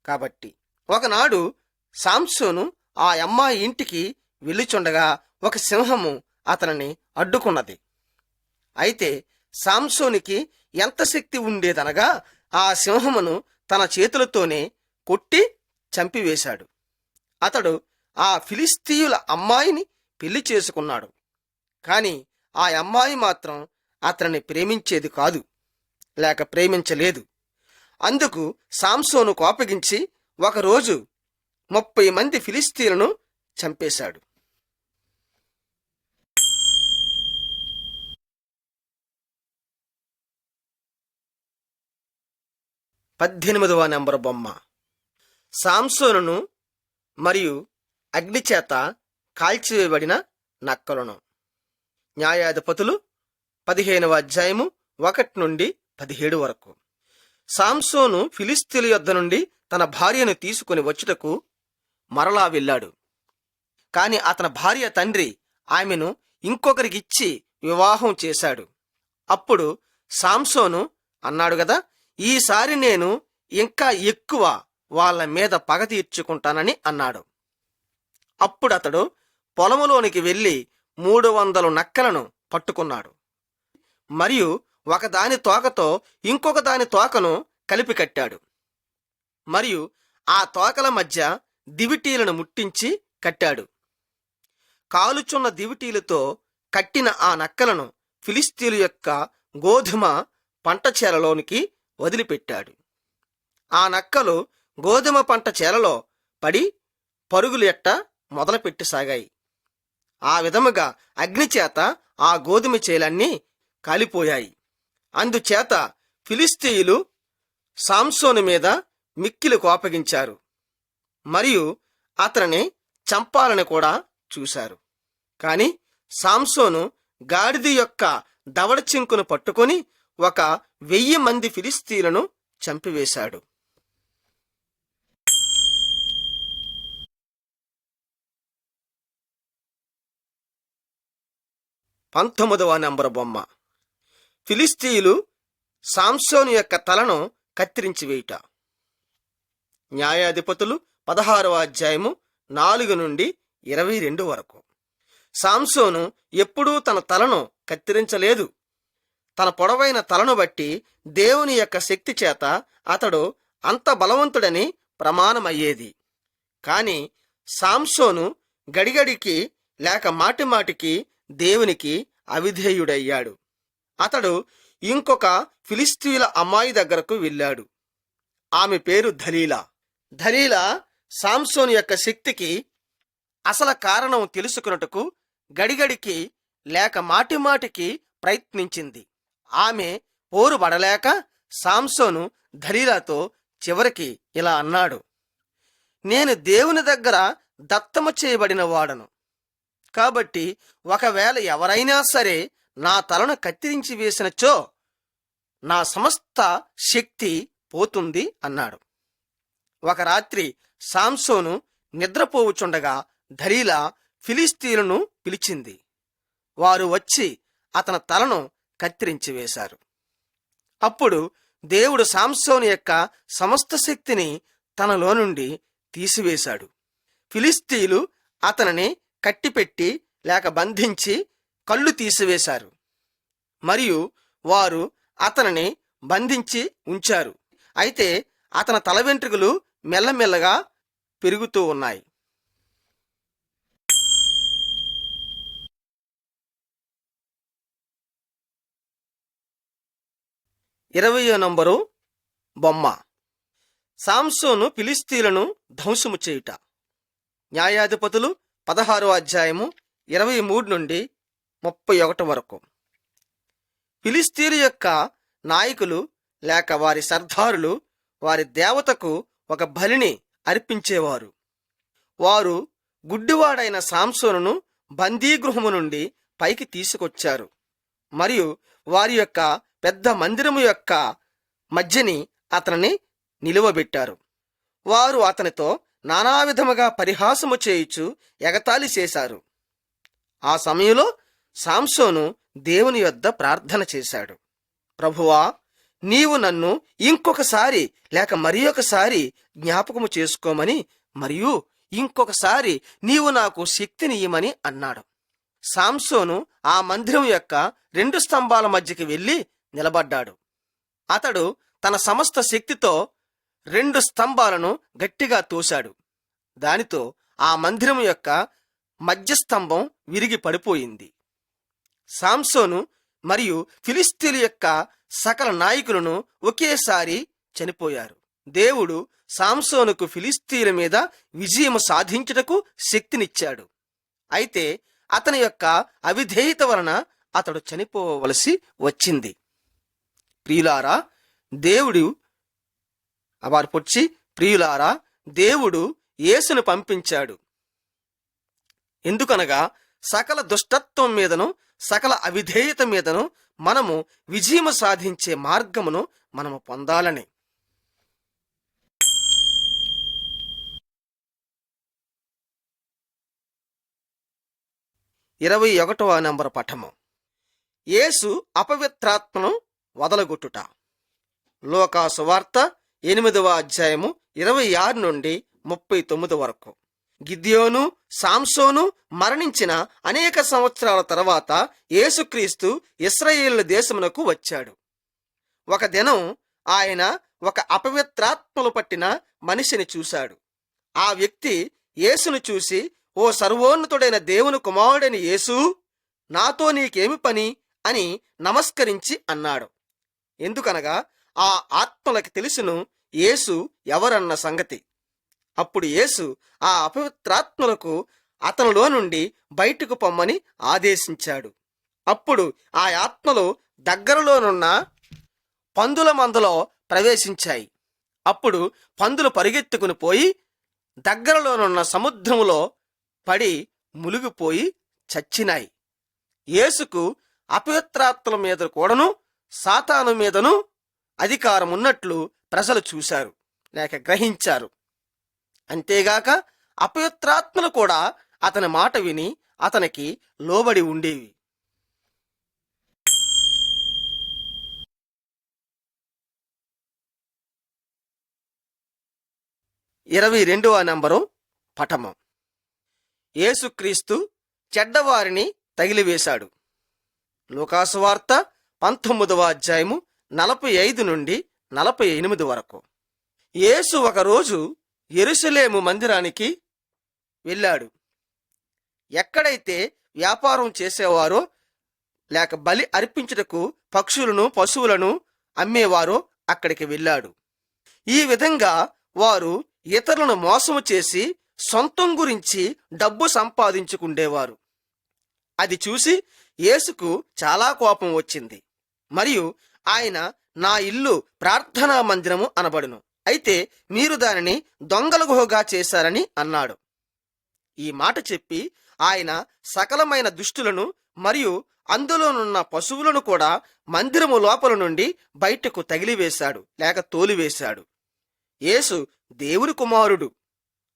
కాబట్టి. ఒకనాడు సాంసోను ఆ అమ్మాయి ఇంటికి వెళ్ళుచుండగా ఒక సింహము అతనిని అడ్డుకున్నది. అయితే సాంసోనికి ఎంత శక్తి ఉండేదనగా ఆ సింహమును తన చేతులతోనే కొట్టి చంపివేశాడు. అతడు ఆ ఫిలిష్తీయుల అమ్మాయిని పెళ్లి చేసుకున్నాడు. కాని ఆ అమ్మాయి మాత్రం అతనిని ప్రేమించేది కాదు లేక ప్రేమించలేదు. అందుకు సాంసోను కోపగించి ఒకరోజు 30 మంది ఫిలిస్తీయులను చంపేశాడు. 18వ నెంబరు బొమ్మ. సాంసోనును మరియు అగ్నిచేత కాల్చివేయబడిన నక్కలను. న్యాయాధిపతులు 15వ అధ్యాయము 1 నుండి 17 వరకు. సాంసోను ఫిలిస్తీయుల యొద్ద నుండి తన భార్యను తీసుకుని వచ్చుటకు మరలా వెళ్ళాడు. కాని అతని భార్య తండ్రి ఆమెను ఇంకొకరికిచ్చి వివాహం చేశాడు. అప్పుడు సాంసోను అన్నాడు గదా, ఈసారి నేను ఇంకా ఎక్కువ వాళ్ళ మీద పగ తీర్చుకుంటానని అన్నాడు. అప్పుడు అతడు పొలములోనికి వెళ్ళి 300 నక్కలను పట్టుకున్నాడు. మరియు ఒకదాని తోకతో ఇంకొక దాని తోకను కలిపి కట్టాడు. మరియు ఆ తోకల మధ్య దివిటీలను ముట్టించి కట్టాడు. కాలుచున్న దివిటీలతో కట్టిన ఆ నక్కలను ఫిలిస్తీయుల యొక్క గోధుమ పంట చేలలోనికి వదిలిపెట్టాడు. ఆ నక్కలు గోధుమ పంట చేలలో పడి పరుగులు ఎట్ట మొదలుపెట్టసాగాయి. ఆ విధముగా అగ్నిచేత ఆ గోధుమ చేలన్నీ కాలిపోయాయి. అందుచేత ఫిలిస్తీయులు సాంసోను మీద మిక్కిలి కోపగించారు మరియు అతనిని చంపాలని కూడా చూశారు. కాని సాంసోను గాడిద యొక్క దవడ చింకును పట్టుకొని 1,000 మంది ఫిలిస్తీయులను చంపివేశాడు. 19వ నెంబరు బొమ్మ. ఫిలిస్తీయులు సాంసోను యొక్క తలను కత్తిరించి వేయుట. న్యాయాధిపతులు 16వ అధ్యాయము 4 నుండి 22 వరకు. సాంసోను ఎప్పుడూ తన తలను కత్తిరించలేదు. తన పొడవైన తలను బట్టి దేవుని యొక్క శక్తి చేత అతడు అంత బలవంతుడని ప్రమాణమయ్యేది. కాని సాంసోను గడిగడికి లేక మాటిమాటికి దేవునికి అవిధేయుడయ్యాడు. అతడు ఇంకొక ఫిలిస్తీయుల అమ్మాయి దగ్గరకు వెళ్ళాడు. ఆమె పేరు దలీలా. దలీలా సాంసోను యొక్క శక్తికి అసలు కారణం తెలుసుకున్నట్టుకు గడిగడికి లేక మాటిమాటికి ప్రయత్నించింది. ఆమె పోరుబడలేక సాంసోను దలీలాతో చివరికి ఇలా అన్నాడు, నేను దేవుని దగ్గర దత్తము చేయబడిన వాడను. కాబట్టి ఒకవేళ ఎవరైనా సరే నా తలను కత్తిరించి వేసినచో నా సమస్త శక్తి పోతుంది అన్నాడు. ఒక రాత్రి సాంసోను నిద్రపోవుచుండగా దలీలా ఫిలిస్తీయులను పిలిచింది. వారు వచ్చి అతని తలను కత్తిరించి వేశారు. అప్పుడు దేవుడు సాంసోను యొక్క సమస్త శక్తిని తనలో నుండి తీసివేశాడు. ఫిలిస్తీయులు అతనిని కట్టిపెట్టి లేక బంధించి కళ్ళు తీసివేశారు. మరియు వారు అతనిని బంధించి ఉంచారు. అయితే అతని తల వెంట్రుకలు మెల్లమెల్లగా పెరుగుతూ ఉన్నాయి. 20వ నంబరు బొమ్మ. సాంసోను ఫిలిస్తీయులను ధ్వంసము చేయుట. న్యాయాధిపతులు 16వ అధ్యాయము 23 నుండి 31 వరకు. ఫిలిస్తీయుల యొక్క నాయకులు లేక వారి సర్దారులు వారి దేవతకు ఒక బలిని అర్పించేవారు. వారు గుడ్డివాడైన సాంసోనును బందీగృహము నుండి పైకి తీసుకొచ్చారు మరియు వారి యొక్క పెద్ద మందిరము యొక్క మధ్యని అతనిని నిలువబెట్టారు. వారు అతనితో నానావిధముగా పరిహాసము చేయుచు ఎగతాళి చేశారు. ఆ సమయంలో సాంసోను దేవుని యొద్ద ప్రార్థన చేశాడు, ప్రభువా, నీవు నన్ను ఇంకొకసారి లేక మరి ఒకసారి జ్ఞాపకము చేసుకోమని మరియు ఇంకొకసారి నీవు నాకు శక్తినియ్యమని అన్నాడు. సాంసోను ఆ మందిరం యొక్క 2 స్తంభాల మధ్యకి వెళ్ళి నిలబడ్డాడు. అతడు తన సమస్త శక్తితో 2 స్తంభాలను గట్టిగా తోశాడు. దానితో ఆ మందిరం యొక్క మధ్యస్తంభం విరిగి పడిపోయింది. సాంసోను మరియు ఫిలిస్తీయుల యొక్క సకల నాయకులను ఒకేసారి చనిపోయారు. దేవుడు సాంసోనుకు ఫిలిస్తీయుల మీద విజయం సాధించుటకు శక్తినిచ్చాడు. అయితే అతని యొక్క అవిధేయత వలన అతడు చనిపోవలసి వచ్చింది. ప్రియులారా, దేవుడు యేసును పంపించాడు. ఎందుకనగా సకల దుష్టత్వం మీదను సకల అవిధేయత మీదను మనము విజయము సాధించే మార్గమును మనము పొందాలని. 21వ నంబరు పఠము. యేసు అపవిత్రాత్మను వదలగొట్టుట. లూకా సువార్త 8వ అధ్యాయము 26 నుండి 39 వరకు. గిద్యోను, సాంసోను మరణించిన అనేక సంవత్సరాల తర్వాత యేసుక్రీస్తు ఇశ్రాయేలు దేశమునకు వచ్చాడు. ఒక దినం ఆయన ఒక అపవిత్రాత్మలు పట్టిన మనిషిని చూశాడు. ఆ వ్యక్తి యేసును చూసి, ఓ సర్వోన్నతుడైన దేవుని కుమారుడైన యేసు, నాతో నీకేమి పని అని నమస్కరించి అన్నాడు. ఎందుకనగా ఆ ఆత్మలకి తెలుసును యేసు ఎవరన్న సంగతి. అప్పుడు యేసు ఆ అపవిత్రాత్మలకు అతనిలో నుండి బయటకు పొమ్మని ఆదేశించాడు. అప్పుడు ఆ ఆత్మలు దగ్గరలోనున్న పందుల మందలో ప్రవేశించాయి. అప్పుడు పందులు పరిగెత్తుకుని పోయి దగ్గరలోనున్న సముద్రములో పడి మునిగిపోయి చచ్చినాయి. యేసుకు అపవిత్రాత్మల మీద కూడాను సాతాను మీదను అధికారం ఉన్నట్లు ప్రజలు చూశారు లేక గ్రహించారు. అంతేగాక అపవిత్రాత్మలు కూడా అతని మాట విని అతనికి లోబడి ఉండేవి. 22వ నంబరు పఠము. యేసుక్రీస్తు చెడ్డవారిని తగిలివేశాడు. లూకా సువార్త 19వ అధ్యాయము 45 నుండి 48 వరకు. యేసు ఒకరోజు యెరూషలేము మందిరానికి వెళ్ళాడు. ఎక్కడైతే వ్యాపారం చేసేవారో లేక బలి అర్పించుటకు పక్షులను పశువులను అమ్మేవారో అక్కడికి వెళ్ళాడు. ఈ విధంగా వారు ఇతరులను మోసము చేసి సొంతం గురించి డబ్బు సంపాదించుకుండేవారు. అది చూసి యేసుకు చాలా కోపం వచ్చింది. మరియు ఆయన, నా ఇల్లు ప్రార్థనా మందిరము అనబడును, అయితే మీరు దానిని దొంగల గుహగా చేశారని అన్నాడు. ఈ మాట చెప్పి ఆయన సకలమైన దుష్టులను మరియు అందులోనున్న పశువులను కూడా మందిరము లోపల నుండి బయటకు తగిలివేశాడు లేక తోలివేశాడు. యేసు దేవుని కుమారుడు.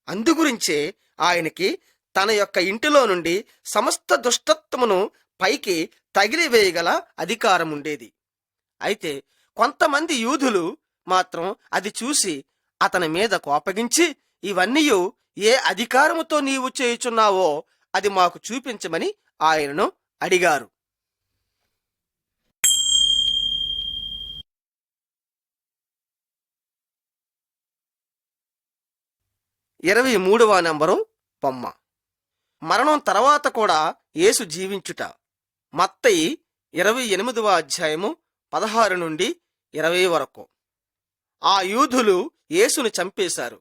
అందుగురించే ఆయనకి తన యొక్క ఇంటిలో నుండి సమస్త దుష్టత్వమును పైకి తగిలివేయగల అధికారం ఉండేది. అయితే కొంతమంది యూదులు మాత్రం అది చూసి అతని మీద కోపగించి, ఇవన్నీ ఏ అధికారముతో నీవు చేయుచున్నావో అది మాకు చూపించమని ఆయనను అడిగారు. 23వ నంబరు బొమ్మ. మరణం తర్వాత కూడా యేసు జీవించుట. మత్తయి 28వ అధ్యాయము 16 నుండి 20 వరకు. ఆ యూదులు యేసును చంపేశారు.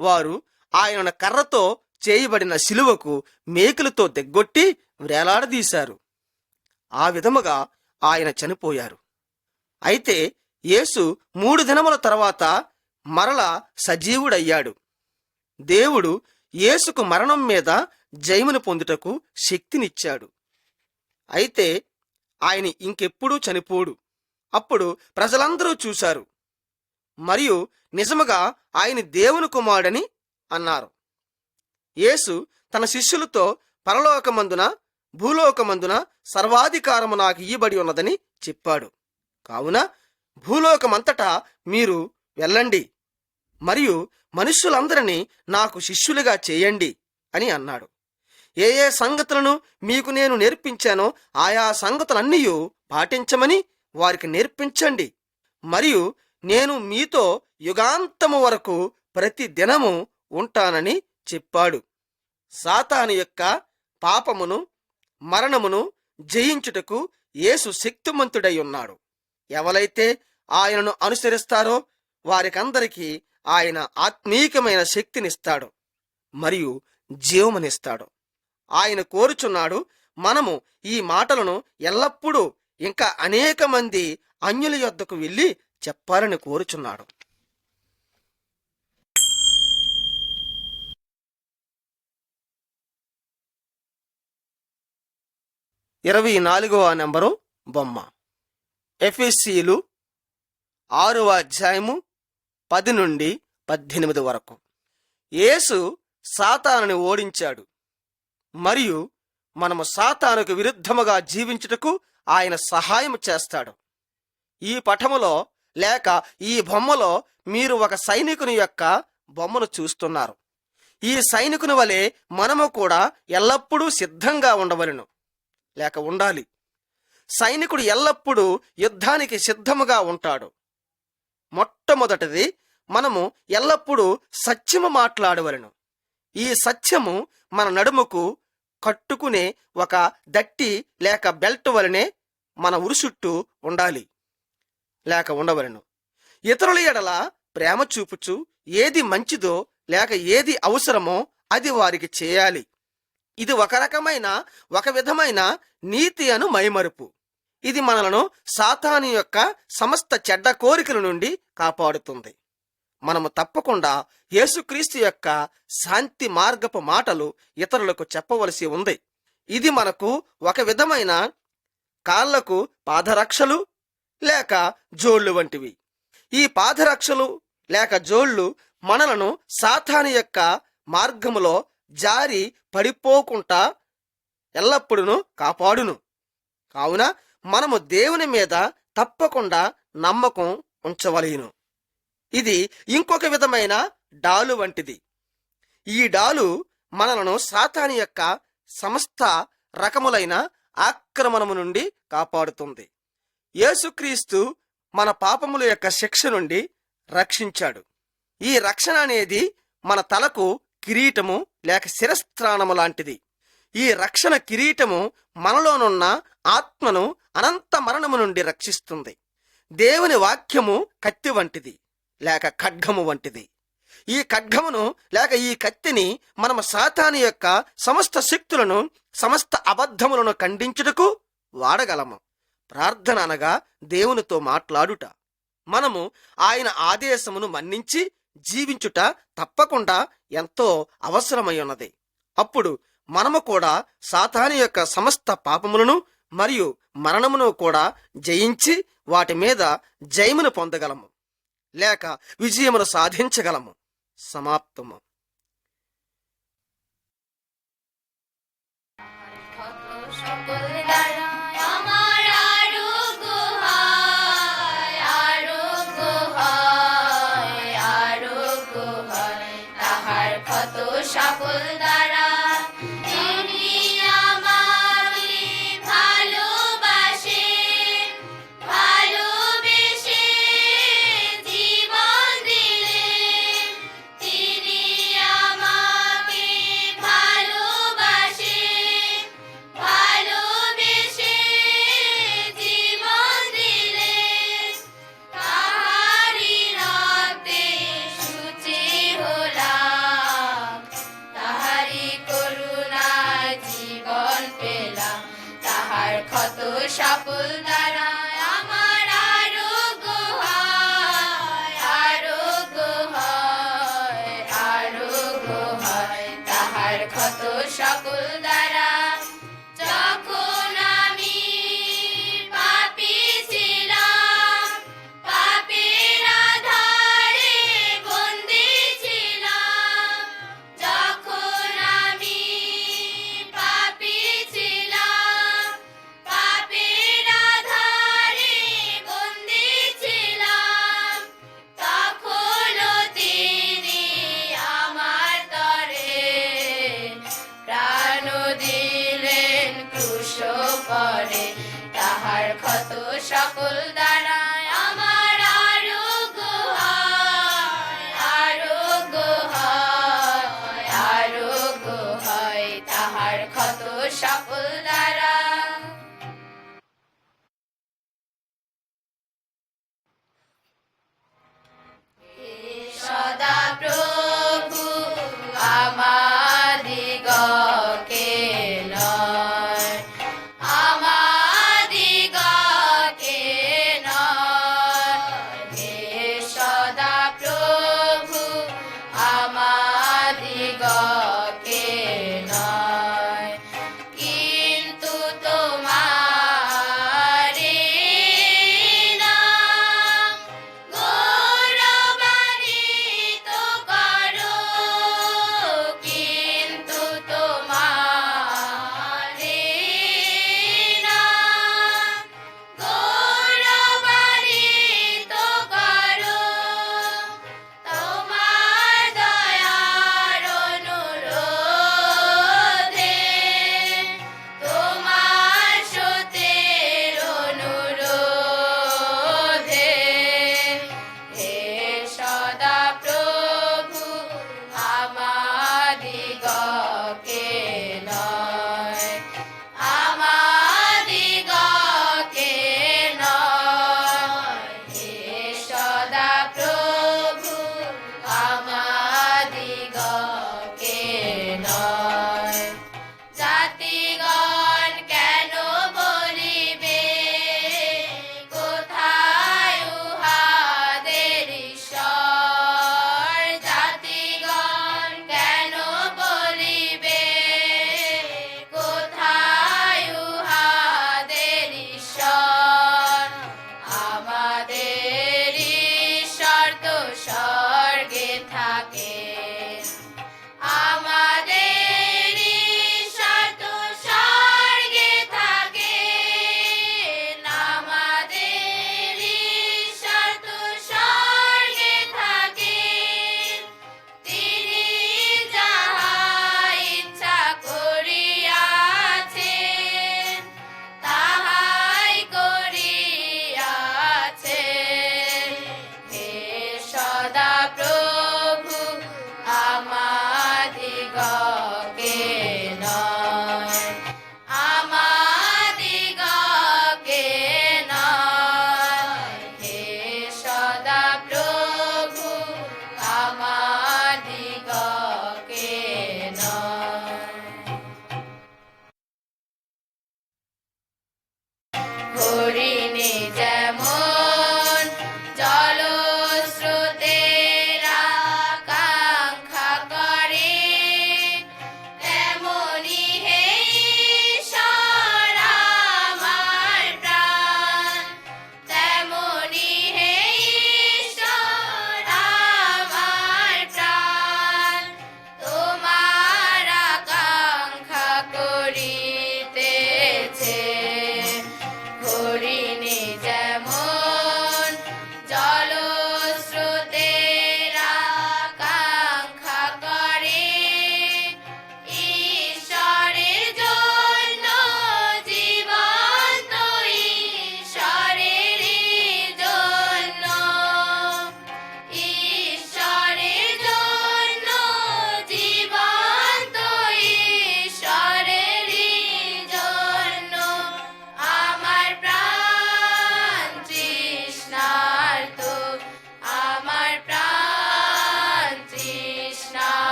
వారు ఆయనను కర్రతో చేయబడిన శిలువకు మేకులతో దెగ్గొట్టి వ్రేలాడదీశారు. ఆ విధముగా ఆయన చనిపోయారు. అయితే యేసు 3 దినముల తర్వాత మరల సజీవుడయ్యాడు. దేవుడు యేసుకు మరణం మీద జయమును పొందుటకు శక్తినిచ్చాడు. అయితే ఆయన ఇంకెప్పుడూ చనిపోడు. అప్పుడు ప్రజలందరూ చూశారు మరియు నిజముగా ఆయన దేవుని కుమారుడని అన్నారు. యేసు తన శిష్యులతో, పరలోకమందున భూలోకమందున సర్వాధికారము నాకు ఇయ్యబడి ఉన్నదని చెప్పాడు. కావున భూలోకమంతటా మీరు వెళ్ళండి మరియు మనుష్యులందరినీ నాకు శిష్యులుగా చేయండి అని అన్నాడు. ఏ ఏ సంగతులను మీకు నేను నేర్పించానో ఆయా సంగతులన్నీ పాటించమని వారికి నేర్పించండి. మరియు నేను మీతో యుగాంతము వరకు ప్రతి దినము ఉంటానని చెప్పాడు. సాతాను యొక్క పాపమును మరణమును జయించుటకు యేసు శక్తిమంతుడై ఉన్నాడు. ఎవరైతే ఆయనను అనుసరిస్తారో వారికందరికీ ఆయన ఆత్మీకమైన శక్తినిస్తాడు మరియు జీవమునిస్తాడు. ఆయన కోరుచున్నాడు మనము ఈ మాటలను ఎల్లప్పుడూ ఇంకా అనేక మంది అన్యుల యొద్దకు వెళ్ళి చెప్పాలని కోరుచున్నాడు. 24వ నెంబరు బొమ్మ. ఎఫెసీయులు 6వ అధ్యాయము 10 నుండి 18 వరకు. యేసు సాతానుని ఓడించాడు మరియు మనము సాతానుకు విరుద్ధముగా జీవించుటకు ఆయన సహాయం చేస్తాడు. ఈ పటములో లేక ఈ బొమ్మలో మీరు ఒక సైనికుని యొక్క బొమ్మను చూస్తున్నారు. ఈ సైనికుని వలె మనము కూడా ఎల్లప్పుడూ సిద్ధంగా ఉండవలెను లేక ఉండాలి. సైనికుడు ఎల్లప్పుడూ యుద్ధానికి సిద్ధముగా ఉంటాడు. మొట్టమొదటిది, మనము ఎల్లప్పుడూ సత్యము మాట్లాడవలెను. ఈ సత్యము మన నడుముకు కట్టుకునే ఒక దట్టి లేక బెల్ట్ వలనే మన ఉరుసుట్టు ఉండాలి లేక ఉండవలెను. ఇతరుల ఎడల ప్రేమ చూపుచు ఏది మంచిదో లేక ఏది అవసరమో అది వారికి చేయాలి. ఇది ఒక విధమైన నీతి అను మైమరుపు. ఇది మనలను సాతాను యొక్క సమస్త చెడ్డ కోరికల నుండి కాపాడుతుంది. మనము తప్పకుండా యేసుక్రీస్తు యొక్క శాంతి మార్గపు మాటలు ఇతరులకు చెప్పవలసి ఉంది. ఇది మనకు ఒక విధమైన కాళ్లకు పాదరక్షలు లేక జోళ్లు వంటివి. ఈ పాదరక్షలు లేక జోళ్లు మనలను సాతాను యొక్క మార్గములో జారి పడిపోకుండా ఎల్లప్పుడూ కాపాడును. కావున మనము దేవుని మీద తప్పకుండా నమ్మకం ఉంచవలెను. ఇది ఇంకొక విధమైన డాలు వంటిది. ఈ డాలు మనలను సాతాను యొక్క సమస్త రకములైన ఆక్రమణము నుండి కాపాడుతుంది. యేసుక్రీస్తు మన పాపముల యొక్క శిక్ష నుండి రక్షించాడు. ఈ రక్షణ అనేది మన తలకు కిరీటము లేక శిరస్త్రాణము లాంటిది. ఈ రక్షణ కిరీటము మనలోనున్న ఆత్మను అనంత మరణము నుండి రక్షిస్తుంది. దేవుని వాక్యము కత్తి వంటిది లేక ఖడ్గము వంటిది. ఈ ఖడ్గమును లేక ఈ కత్తిని మనము సాతాను యొక్క సమస్త శక్తులను సమస్త అబద్ధములను ఖండించుటకు వాడగలము. ప్రార్థన అనగా దేవునితో మాట్లాడుట. మనము ఆయన ఆదేశమును మన్నించి జీవించుట తప్పకుండా ఎంతో అవసరమై ఉన్నది. అప్పుడు మనము కూడా సాతాను యొక్క సమస్త పాపములను మరియు మరణమును కూడా జయించి వాటి మీద జయమును పొందగలము లేక విజయమును సాధించగలము. సమాప్తము. তাহার ক্ষত সকল